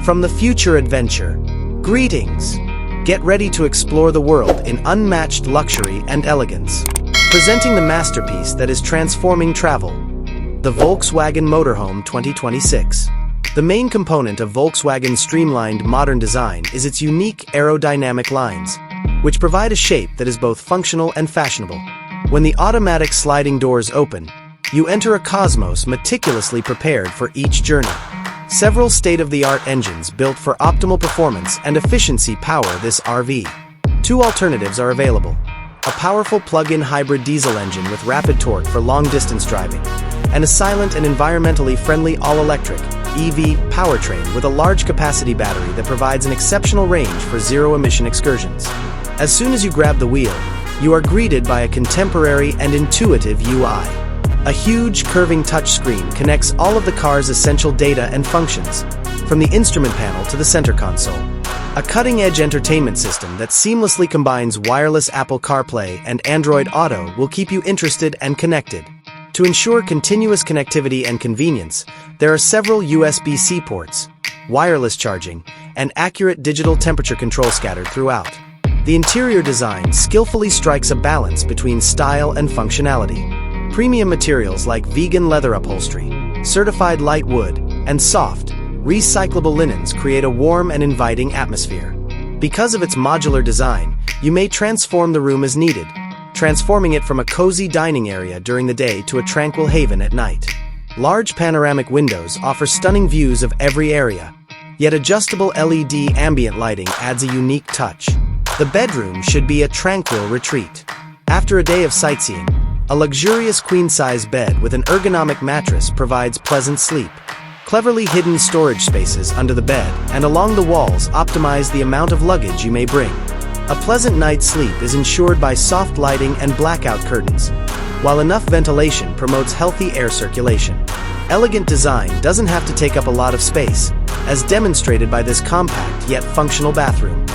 From the future adventure, greetings! Get ready to explore the world in unmatched luxury and elegance. Presenting the masterpiece that is transforming travel, the Volkswagen Motorhome 2026. The main component of Volkswagen's streamlined modern design is its unique aerodynamic lines, which provide a shape that is both functional and fashionable. When the automatic sliding doors open, you enter a cosmos meticulously prepared for each journey. Several state-of-the-art engines built for optimal performance and efficiency power this RV. Two alternatives are available: a powerful plug-in hybrid diesel engine with rapid torque for long-distance driving, and a silent and environmentally friendly all-electric EV powertrain with a large-capacity battery that provides an exceptional range for zero-emission excursions. As soon as you grab the wheel, you are greeted by a contemporary and intuitive UI. A huge, curving touchscreen connects all of the car's essential data and functions, from the instrument panel to the center console. A cutting-edge entertainment system that seamlessly combines wireless Apple CarPlay and Android Auto will keep you interested and connected. To ensure continuous connectivity and convenience, there are several USB-C ports, wireless charging, and accurate digital temperature control scattered throughout. The interior design skillfully strikes a balance between style and functionality. Premium materials like vegan leather upholstery, certified light wood, and soft, recyclable linens create a warm and inviting atmosphere. Because of its modular design, you may transform the room as needed, transforming it from a cozy dining area during the day to a tranquil haven at night. Large panoramic windows offer stunning views of every area, yet adjustable LED ambient lighting adds a unique touch. The bedroom should be a tranquil retreat. After a day of sightseeing, a luxurious queen-size bed with an ergonomic mattress provides pleasant sleep. Cleverly hidden storage spaces under the bed and along the walls optimize the amount of luggage you may bring. A pleasant night's sleep is ensured by soft lighting and blackout curtains, while enough ventilation promotes healthy air circulation. Elegant design doesn't have to take up a lot of space, as demonstrated by this compact yet functional bathroom.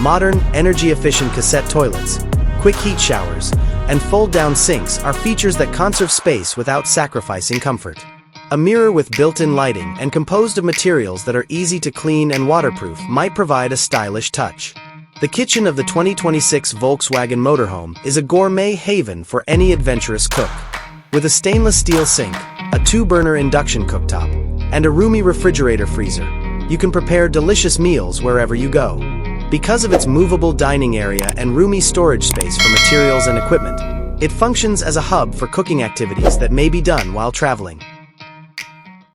Modern, energy-efficient cassette toilets, quick heat showers, and fold-down sinks are features that conserve space without sacrificing comfort. A mirror with built-in lighting and composed of materials that are easy to clean and waterproof might provide a stylish touch. The kitchen of the 2026 Volkswagen Motorhome is a gourmet haven for any adventurous cook. With a stainless steel sink, a 2-burner induction cooktop, and a roomy refrigerator freezer, you can prepare delicious meals wherever you go. Because of its movable dining area and roomy storage space for materials and equipment, it functions as a hub for cooking activities that may be done while traveling.